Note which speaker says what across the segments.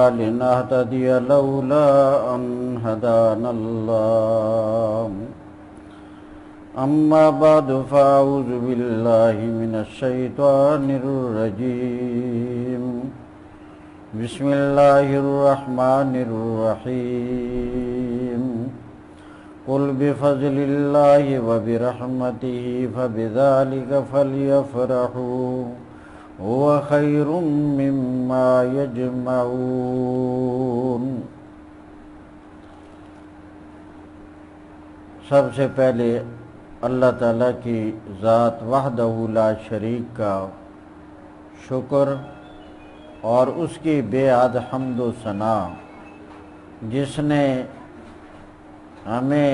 Speaker 1: لنهتدي لولا أن هدانا الله أما بعد فأعوذ بالله من الشيطان الرجيم بسم الله الرحمن الرحيم قل بفضل الله وبرحمته فبذلك فليفرحوا هو خير مما يجمعون۔ سب سے پہلے اللہ تعالیٰ کی ذات وحدہ لا شریک کا شکر اور اس کی بے حد حمد و ثنا، جس نے ہمیں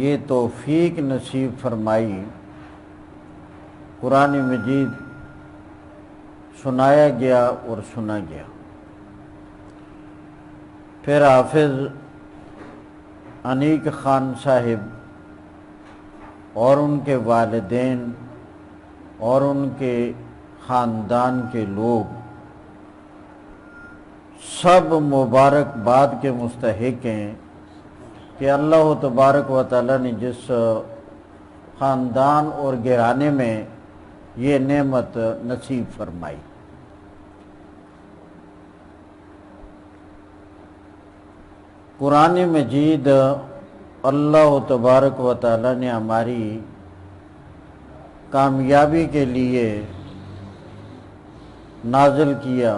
Speaker 1: یہ توفیق نصیب فرمائی قرآن مجید سنایا گیا اور سنا گیا۔ پھر حافظ انیق خان صاحب اور ان کے والدین اور ان کے خاندان کے لوگ سب مبارکباد کے مستحق ہیں کہ اللہ تبارک و تعالیٰ نے جس خاندان اور گھرانے میں یہ نعمت نصیب فرمائی۔ قرآن مجید اللہ تبارک و تعالیٰ نے ہماری کامیابی کے لیے نازل کیا۔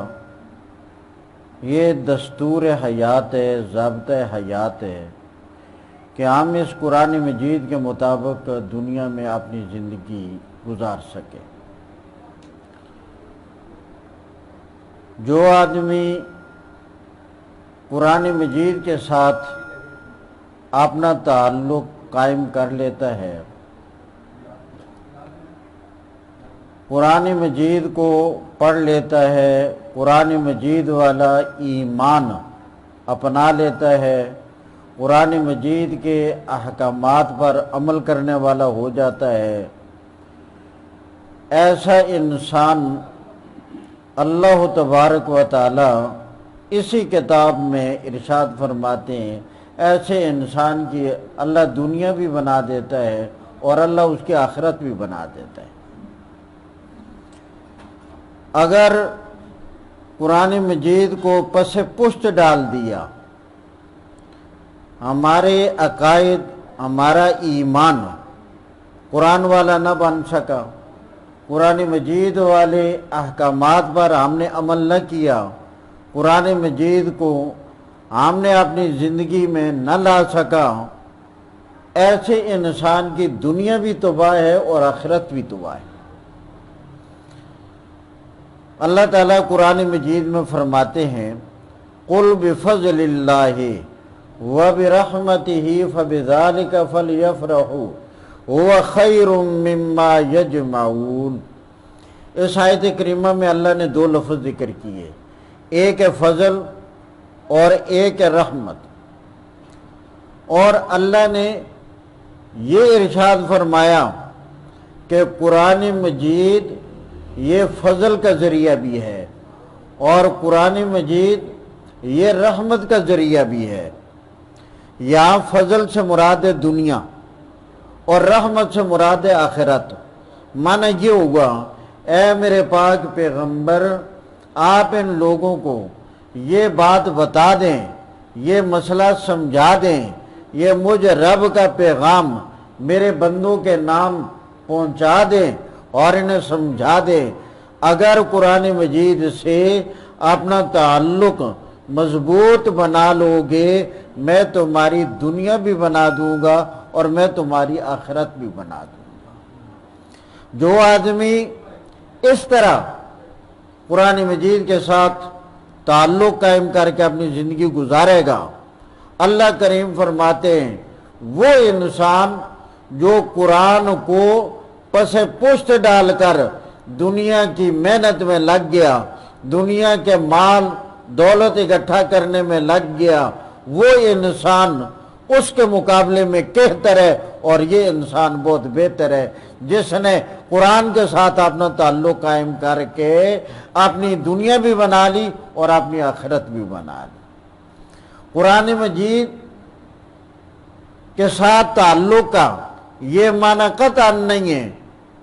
Speaker 1: یہ دستور حیات ہے، ضابطہ حیات ہے کہ ہم اس قرآن مجید کے مطابق دنیا میں اپنی زندگی گزار سکیں۔ جو آدمی قرآن مجید کے ساتھ اپنا تعلق قائم کر لیتا ہے، قرآن مجید کو پڑھ لیتا ہے، قرآن مجید والا ایمان اپنا لیتا ہے، قرآن مجید کے احکامات پر عمل کرنے والا ہو جاتا ہے، ایسا انسان اللہ تبارک و تعالی اسی کتاب میں ارشاد فرماتے ہیں، ایسے انسان کی اللہ دنیا بھی بنا دیتا ہے اور اللہ اس کی آخرت بھی بنا دیتا ہے۔ اگر قرآن مجید کو پس پشت ڈال دیا، ہمارے عقائد، ہمارا ایمان قرآن والا نہ بن سکا، قرآن مجید والے احکامات پر ہم نے عمل نہ کیا، قرآن مجید کو ہم نے اپنی زندگی میں نہ لا سکا، ایسے انسان کی دنیا بھی تباہ ہے اور آخرت بھی تباہ ہے۔ اللہ تعالیٰ قرآن مجید میں فرماتے ہیں قُلْ بِفَضْلِ اللَّهِ وَبِرَحْمَتِهِ فَبِذَلِكَ فَلْيَفْرَحُوا هُوَ خَيْرٌ مِّمَّا يَجْمَعُونَ۔ اس آیت کریمہ میں اللہ نے دو لفظ ذکر کیے، ایک ہے فضل اور ایک ہے رحمت، اور اللہ نے یہ ارشاد فرمایا کہ قرآن مجید یہ فضل کا ذریعہ بھی ہے اور قرآن مجید یہ رحمت کا ذریعہ بھی ہے۔ یہاں فضل سے مراد ہے دنیا اور رحمت سے مراد ہے آخرت۔ معنی یہ ہوگا، اے میرے پاک پیغمبر، آپ ان لوگوں کو یہ بات بتا دیں، یہ مسئلہ سمجھا دیں، یہ مجھ رب کا پیغام میرے بندوں کے نام پہنچا دیں اور انہیں سمجھا دیں۔ اگر قرآن مجید سے اپنا تعلق مضبوط بنا لو گے، میں تمہاری دنیا بھی بنا دوں گا اور میں تمہاری آخرت بھی بنا دوں گا۔ جو آدمی اس طرح قرآن مجید کے ساتھ تعلق قائم کر کے اپنی زندگی گزارے گا، اللہ کریم فرماتے ہیں وہ انسان جو قرآن کو پس پشت ڈال کر دنیا کی محنت میں لگ گیا، دنیا کے مال دولت اکٹھا کرنے میں لگ گیا، وہ انسان اس کے مقابلے میں بہتر ہے اور یہ انسان بہت بہتر ہے جس نے قرآن کے ساتھ اپنا تعلق قائم کر کے اپنی دنیا بھی بنا لی اور اپنی آخرت بھی بنا لی۔ قرآن مجید کے ساتھ تعلق کا یہ معنی قطعا نہیں ہے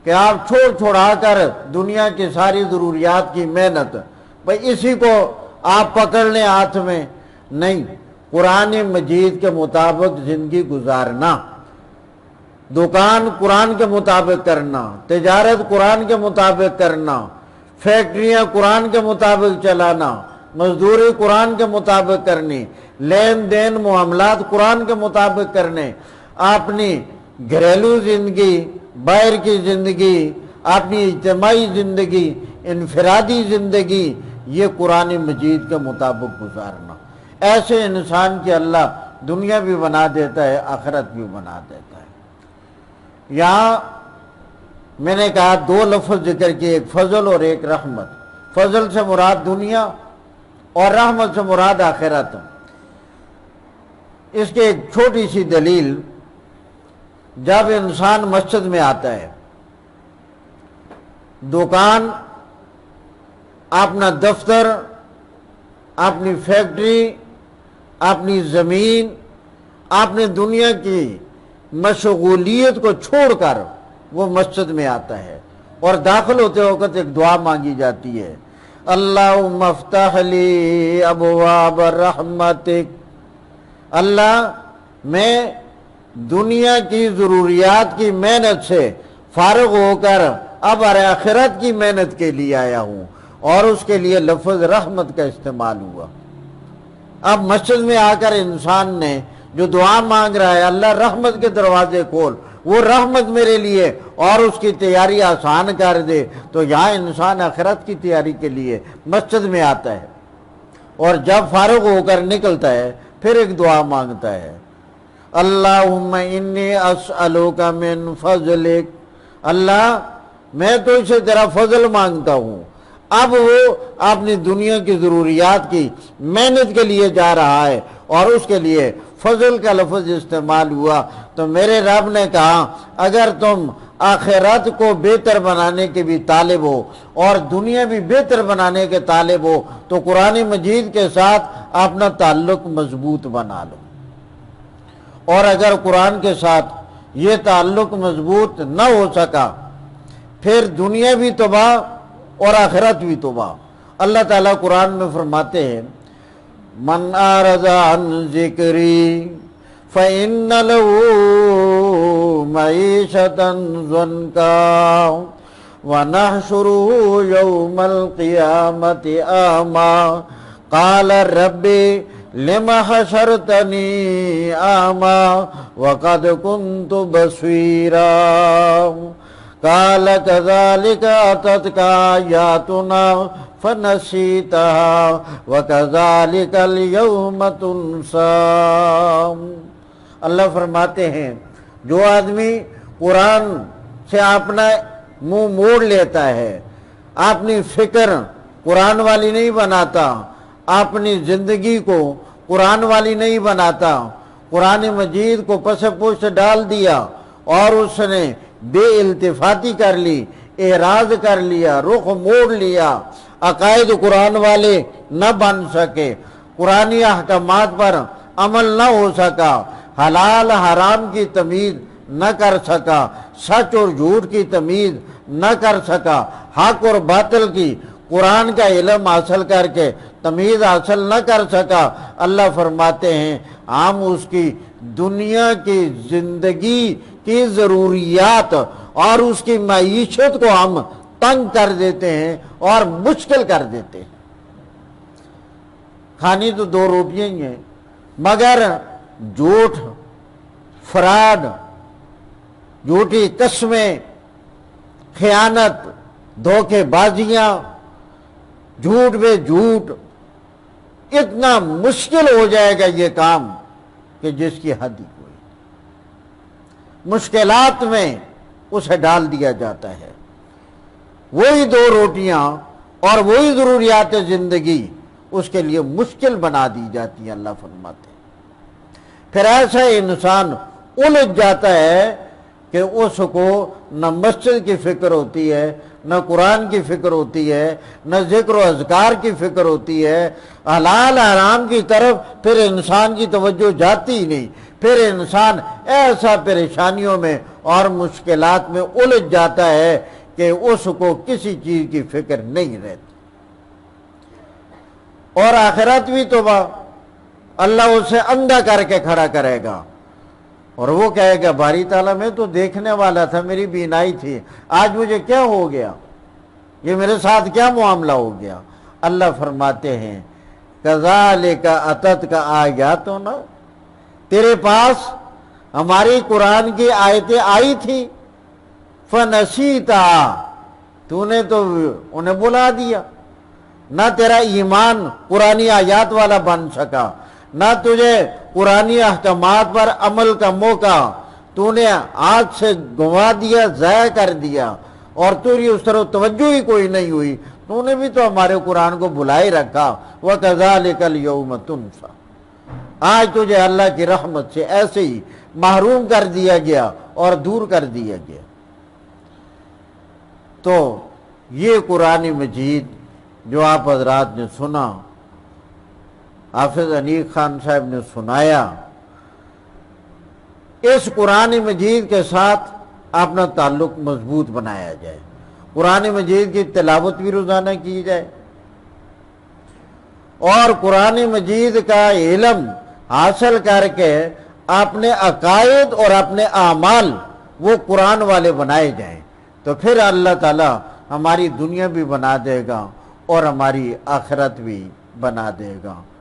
Speaker 1: کہ آپ چھوڑا کر دنیا کی ساری ضروریات کی محنت بھئی اسی کو آپ پکڑ لیں ہاتھ میں، نہیں، قرآن مجید کے مطابق زندگی گزارنا، دکان قرآن کے مطابق کرنا، تجارت قرآن کے مطابق کرنا، فیکٹریاں قرآن کے مطابق چلانا، مزدوری قرآن کے مطابق کرنی، لین دین معاملات قرآن کے مطابق کرنے، اپنی گھریلو زندگی، باہر کی زندگی، اپنی اجتماعی زندگی، انفرادی زندگی، یہ قرآن مجید کے مطابق گزارنا۔ ایسے انسان کی اللہ دنیا بھی بنا دیتا ہے، آخرت بھی بنا دیتا ہے۔ یہاں میں نے کہا دو لفظ ذکر کیے، ایک فضل اور ایک رحمت۔ فضل سے مراد دنیا اور رحمت سے مراد آخرت۔ اس کی ایک چھوٹی سی دلیل، جب انسان مسجد میں آتا ہے، دکان، اپنا دفتر، اپنی فیکٹری، اپنی زمین، اپنی دنیا کی مشغولیت کو چھوڑ کر وہ مسجد میں آتا ہے اور داخل ہوتے وقت ایک دعا مانگی جاتی ہے، اللہم افتح لی ابواب رحمتک۔ اللہ، میں دنیا کی ضروریات کی محنت سے فارغ ہو کر اب آخرت کی محنت کے لیے آیا ہوں، اور اس کے لیے لفظ رحمت کا استعمال ہوا۔ اب مسجد میں آ کر انسان نے جو دعا مانگ رہا ہے، اللہ رحمت کے دروازے کھول، وہ رحمت میرے لیے اور اس کی تیاری آسان کر دے، تو یہاں انسان آخرت کی تیاری کے لیے مسجد میں آتا ہے، اور جب فارغ ہو کر نکلتا ہے پھر ایک دعا مانگتا ہے، اللہم انی اسألوک من فضلک۔ اللہ، میں تو اسے تیرا فضل مانگتا ہوں۔ اب وہ اپنی دنیا کی ضروریات کی محنت کے لیے جا رہا ہے اور اس کے لیے فضل کا لفظ استعمال ہوا، تو میرے رب نے کہا اگر تم آخرت کو بہتر بنانے کے بھی طالب ہو اور دنیا بھی بہتر بنانے کے طالب ہو تو قرآن مجید کے ساتھ اپنا تعلق مضبوط بنا لو، اور اگر قرآن کے ساتھ یہ تعلق مضبوط نہ ہو سکا پھر دنیا بھی تباہ اور آخرت بھی تباہ۔ اللہ تعالیٰ قرآن میں فرماتے ہیں، من اعرض عن ذکری فإن له معیشة ضنکا ونحشره یوم القیامة اعمی قال رب لم حشرتنی اعمی وقد كنت بصیرا قال كذلك أتتك آياتنا فنسيتها وكذلك اليوم تنسى۔ اللہ فرماتے ہیں جو آدمی قرآن سے اپنا منہ موڑ لیتا ہے، اپنی فکر قرآن والی نہیں بناتا، اپنی زندگی کو قرآن والی نہیں بناتا، قرآن مجید کو پس پشت ڈال دیا اور اس نے بے التفاتی کر لی، اعراض کر لیا، رخ موڑ لیا، عقائد قرآن والے نہ بن سکے، قرآنی احکامات پر عمل نہ ہو سکا، حلال حرام کی تمیز نہ کر سکا، سچ اور جھوٹ کی تمیز نہ کر سکا، حق اور باطل کی قرآن کا علم حاصل کر کے تمیز حاصل نہ کر سکا، اللہ فرماتے ہیں ہم اس کی دنیا کی زندگی کی ضروریات اور اس کی معیشت کو ہم تنگ کر دیتے ہیں اور مشکل کر دیتے ہیں۔ کھانی تو دو روٹیاں ہی ہیں، مگر جھوٹ، فراڈ، جھوٹی قسمیں، خیانت، دھوکے بازیاں، جھوٹ بے جھوٹ، اتنا مشکل ہو جائے گا یہ کام کہ جس کی حد ہی کوئی، مشکلات میں اسے ڈال دیا جاتا ہے۔ وہی دو روٹیاں اور وہی ضروریات زندگی اس کے لیے مشکل بنا دی جاتی ہیں، اللہ فرماتے ہیں۔ پھر ایسا انسان الجھ جاتا ہے کہ اس کو نہ مسجد کی فکر ہوتی ہے، نہ قرآن کی فکر ہوتی ہے، نہ ذکر و اذکار کی فکر ہوتی ہے، حلال حرام کی طرف پھر انسان کی توجہ جاتی ہی نہیں، پھر انسان ایسا پریشانیوں میں اور مشکلات میں الجھ جاتا ہے کہ اس کو کسی چیز کی فکر نہیں رہتی۔ اور آخرت بھی تو اللہ اسے اندھا کر کے کھڑا کرے گا، اور وہ کہے گا باری تعالیٰ میں تو دیکھنے والا تھا، میری بینائی تھی، آج مجھے کیا ہو گیا، یہ میرے ساتھ کیا معاملہ ہو گیا؟ اللہ فرماتے ہیں کذالک اتتک آیاتنا، تیرے پاس ہماری قرآن کی آیتیں آئی تھی، فنسیتا، تو نے تو انہیں بلا دیا، نہ تیرا ایمان قرآنی آیات والا بن سکا، نہ تجھے قرآنی احکامات پر عمل کا موقع، تو نے آج سے گنوا دیا، ضائع کر دیا، اور تیری اس طرح توجہ ہی کوئی نہیں ہوئی، تو نے بھی تو ہمارے قرآن کو بلائے رکھا۔ وَكَذَلِكَ الْيَوْمَ تُنْسَى، آج تجھے اللہ کی رحمت سے ایسے ہی محروم کر دیا گیا اور دور کر دیا گیا۔ تو یہ قرآن مجید جو آپ حضرات نے سنا، حافظ انیق خان صاحب نے سنایا، اس قرآن مجید کے ساتھ اپنا تعلق مضبوط بنایا جائے، قرآن مجید کی تلاوت بھی روزانہ کی جائے، اور قرآن مجید کا علم حاصل کر کے اپنے عقائد اور اپنے اعمال وہ قرآن والے بنائے جائیں، تو پھر اللہ تعالی ہماری دنیا بھی بنا دے گا اور ہماری آخرت بھی بنا دے گا۔